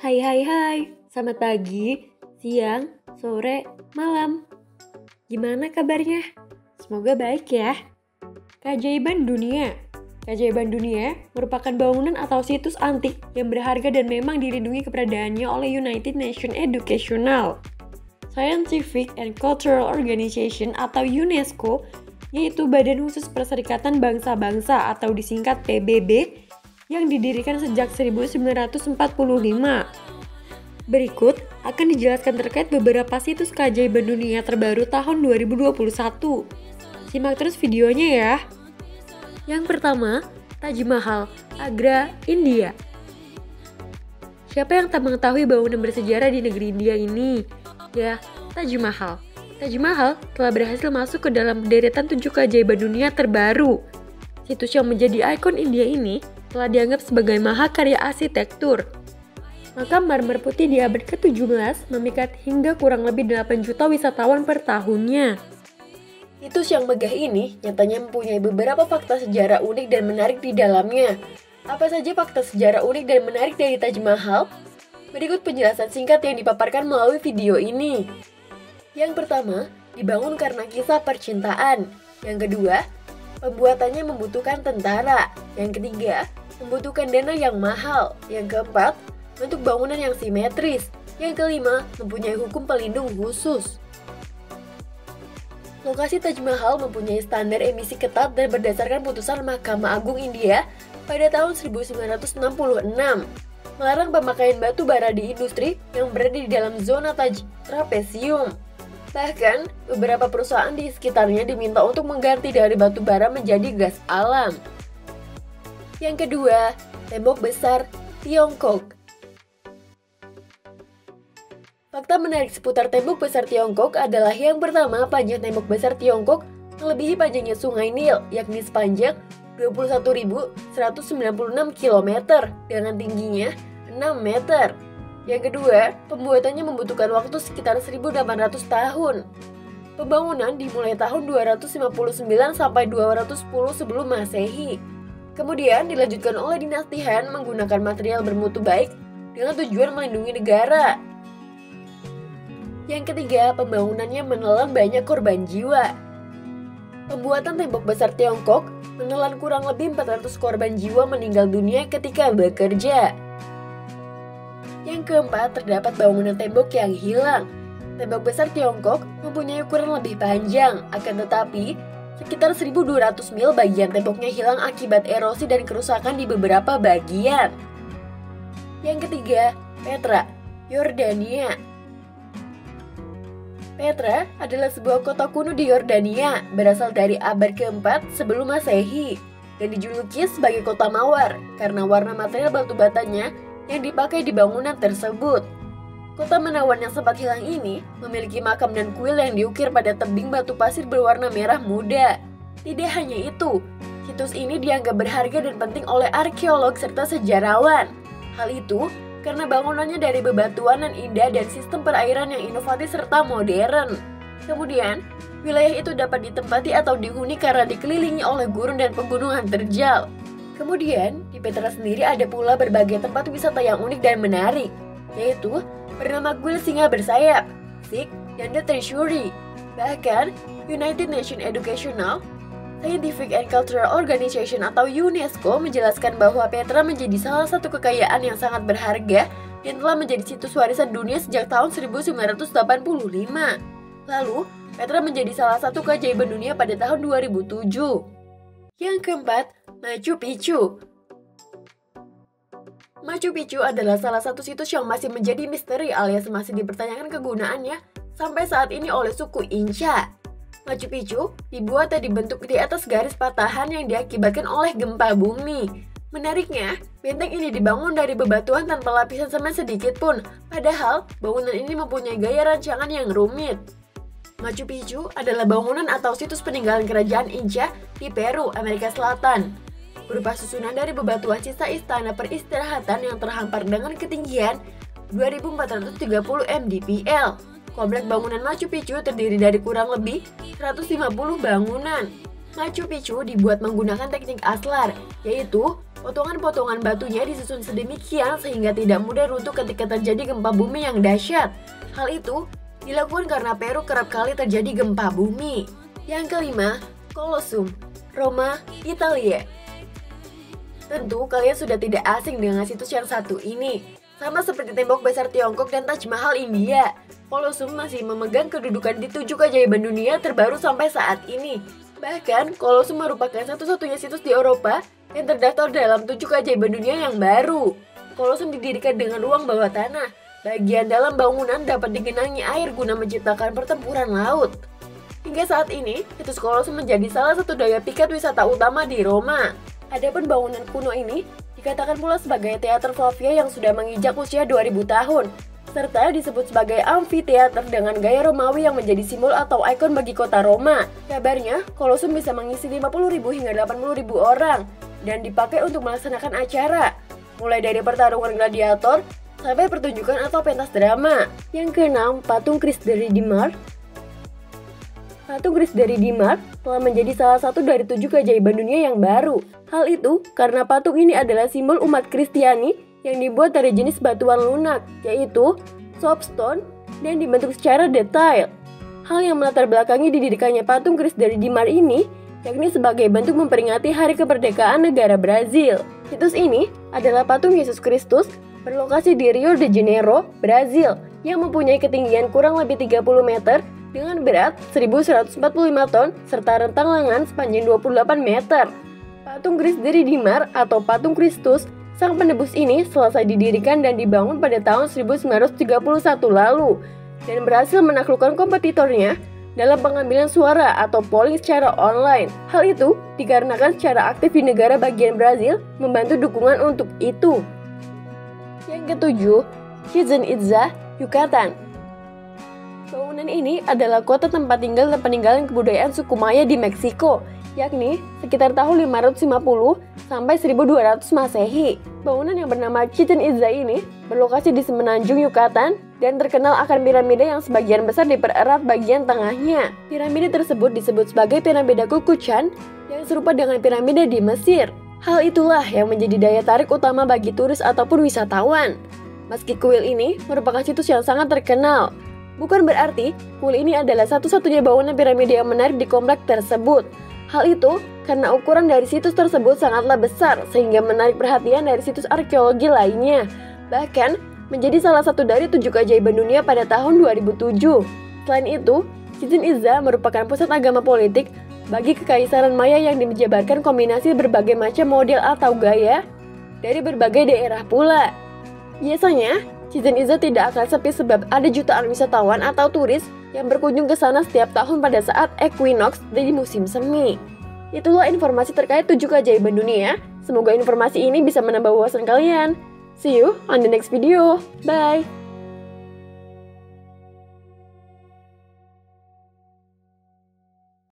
Hai hai hai, selamat pagi, siang, sore, malam. Gimana kabarnya? Semoga baik ya. Keajaiban dunia. Keajaiban dunia merupakan bangunan atau situs antik yang berharga dan memang dilindungi keberadaannya oleh United Nations Educational, Scientific and Cultural Organization atau UNESCO, yaitu Badan Khusus Perserikatan Bangsa-Bangsa atau disingkat PBB, yang didirikan sejak 1945. Berikut akan dijelaskan terkait beberapa situs keajaiban dunia terbaru tahun 2021. Simak terus videonya ya. Yang pertama, Taj Mahal, Agra, India. Siapa yang tak mengetahui bangunan bersejarah di negeri India ini? Ya, Taj Mahal. Taj Mahal telah berhasil masuk ke dalam deretan 7 keajaiban dunia terbaru. Situs yang menjadi ikon India ini telah dianggap sebagai mahakarya arsitektur. Makam marmer putih di abad ke-17 memikat hingga kurang lebih 8 juta wisatawan per tahunnya. Situs yang megah ini nyatanya mempunyai beberapa fakta sejarah unik dan menarik di dalamnya. Apa saja fakta sejarah unik dan menarik dari Taj Mahal? Berikut penjelasan singkat yang dipaparkan melalui video ini. Yang pertama, dibangun karena kisah percintaan. Yang kedua, pembuatannya membutuhkan tentara. Yang ketiga, membutuhkan dana yang mahal. Yang keempat, bentuk bangunan yang simetris. Yang kelima, mempunyai hukum pelindung khusus. Lokasi Taj Mahal mempunyai standar emisi ketat dan berdasarkan putusan Mahkamah Agung India pada tahun 1966, melarang pemakaian batu bara di industri yang berada di dalam zona Taj Trapesium. Bahkan, beberapa perusahaan di sekitarnya diminta untuk mengganti dari batu bara menjadi gas alam. Yang kedua, tembok besar Tiongkok. Fakta menarik seputar tembok besar Tiongkok adalah yang pertama, panjang tembok besar Tiongkok melebihi panjangnya Sungai Nil, yakni sepanjang 21.196 km dengan tingginya 6 meter. Yang kedua, pembuatannya membutuhkan waktu sekitar 1.800 tahun. Pembangunan dimulai tahun 259 sampai 210 sebelum Masehi. Kemudian dilanjutkan oleh dinasti Han menggunakan material bermutu baik dengan tujuan melindungi negara. Yang ketiga, pembangunannya menelan banyak korban jiwa. Pembuatan tembok besar Tiongkok menelan kurang lebih 400 korban jiwa meninggal dunia ketika bekerja. Yang keempat, terdapat bangunan tembok yang hilang. Tembok besar Tiongkok mempunyai ukuran lebih panjang, akan tetapi sekitar 1.200 mil bagian temboknya hilang akibat erosi dan kerusakan di beberapa bagian. Yang ketiga, Petra, Yordania. Petra adalah sebuah kota kuno di Yordania, berasal dari abad keempat sebelum Masehi, dan dijuluki sebagai kota mawar karena warna material batu batanya yang dipakai di bangunan tersebut. Kota menawan yang sempat hilang ini memiliki makam dan kuil yang diukir pada tebing batu pasir berwarna merah muda. Tidak hanya itu, situs ini dianggap berharga dan penting oleh arkeolog serta sejarawan. Hal itu karena bangunannya dari bebatuan yang indah dan sistem perairan yang inovatif serta modern. Kemudian, wilayah itu dapat ditempati atau dihuni karena dikelilingi oleh gurun dan pegunungan terjal. Kemudian, di Petra sendiri ada pula berbagai tempat wisata yang unik dan menarik, yaitu bernama kuil singa bersayap, Sikh, dan The Treasury. Bahkan, United Nations Educational, Scientific and Cultural Organization atau UNESCO menjelaskan bahwa Petra menjadi salah satu kekayaan yang sangat berharga dan telah menjadi situs warisan dunia sejak tahun 1985. Lalu, Petra menjadi salah satu keajaiban dunia pada tahun 2007. Yang keempat, Machu Picchu. Machu Picchu adalah salah satu situs yang masih menjadi misteri alias masih dipertanyakan kegunaannya sampai saat ini oleh suku Inca. Machu Picchu dibuat dan dibentuk di atas garis patahan yang diakibatkan oleh gempa bumi. Menariknya, benteng ini dibangun dari bebatuan tanpa lapisan semen sedikit pun, padahal bangunan ini mempunyai gaya rancangan yang rumit. Machu Picchu adalah bangunan atau situs peninggalan kerajaan Inca di Peru, Amerika Selatan. Berupa susunan dari bebatuan sisa istana peristirahatan yang terhampar dengan ketinggian 2.430 mdpl. Komplek bangunan Machu Picchu terdiri dari kurang lebih 150 bangunan. Machu Picchu dibuat menggunakan teknik aslar, yaitu Potongan-potongan batunya disusun sedemikian sehingga tidak mudah runtuh ketika terjadi gempa bumi yang dahsyat. Hal itu dilakukan karena Peru kerap kali terjadi gempa bumi. Yang kelima, Colosseum, Roma, Italia. Tentu kalian sudah tidak asing dengan situs yang satu ini. Sama seperti tembok besar Tiongkok dan Taj Mahal India, Colosseum masih memegang kedudukan di 7 keajaiban dunia terbaru sampai saat ini. Bahkan, Colosseum merupakan satu-satunya situs di Eropa yang terdaftar dalam 7 keajaiban dunia yang baru. Colosseum didirikan dengan ruang bawah tanah. Bagian dalam bangunan dapat digenangi air guna menciptakan pertempuran laut. Hingga saat ini, situs Colosseum menjadi salah satu daya pikat wisata utama di Roma. Adapun bangunan kuno ini dikatakan pula sebagai teater Flavia yang sudah menginjak usia 2000 tahun, serta disebut sebagai amfiteater dengan gaya Romawi yang menjadi simbol atau ikon bagi kota Roma. Kabarnya, Colosseum bisa mengisi 50.000 hingga 80.000 orang dan dipakai untuk melaksanakan acara, mulai dari pertarungan gladiator sampai pertunjukan atau pentas drama. Yang keenam, patung Christ the Redeemer. Patung Christ the Redeemer telah menjadi salah satu dari 7 keajaiban dunia yang baru. Hal itu karena patung ini adalah simbol umat Kristiani yang dibuat dari jenis batuan lunak, yaitu soapstone, dan dibentuk secara detail. Hal yang melatar belakangi didirikannya patung Christ the Redeemer ini yakni sebagai bentuk memperingati hari kemerdekaan negara Brazil. Situs ini adalah patung Yesus Kristus berlokasi di Rio de Janeiro, Brazil, yang mempunyai ketinggian kurang lebih 30 meter dengan berat 1.145 ton serta rentang lengan sepanjang 28 meter. Patung Christ the Redeemer atau patung Kristus Sang Penebus ini selesai didirikan dan dibangun pada tahun 1931 lalu dan berhasil menaklukkan kompetitornya dalam pengambilan suara atau polling secara online. Hal itu dikarenakan secara aktif di negara bagian Brazil membantu dukungan untuk itu. Yang ketujuh, Chichén Itzá, Yucatan. Bangunan ini adalah kota tempat tinggal dan peninggalan kebudayaan suku Maya di Meksiko, yakni sekitar tahun 550 sampai 1200 Masehi. Bangunan yang bernama Chichén Itzá ini berlokasi di semenanjung Yucatan dan terkenal akan piramida yang sebagian besar dipererat bagian tengahnya. Piramida tersebut disebut sebagai piramida Kukuchan yang serupa dengan piramida di Mesir. Hal itulah yang menjadi daya tarik utama bagi turis ataupun wisatawan. Meski kuil ini merupakan situs yang sangat terkenal, bukan berarti kuil ini adalah satu-satunya bangunan piramida yang menarik di komplek tersebut. Hal itu karena ukuran dari situs tersebut sangatlah besar sehingga menarik perhatian dari situs arkeologi lainnya. Bahkan menjadi salah satu dari 7 keajaiban dunia pada tahun 2007. Selain itu, Chichén Itzá merupakan pusat agama politik bagi kekaisaran Maya yang menjabarkan kombinasi berbagai macam model atau gaya dari berbagai daerah pula. Biasanya, Chichén Itzá tidak akan sepi sebab ada jutaan wisatawan atau turis yang berkunjung ke sana setiap tahun pada saat equinox di musim semi. Itulah informasi terkait 7 keajaiban dunia. Semoga informasi ini bisa menambah wawasan kalian. See you on the next video. Bye!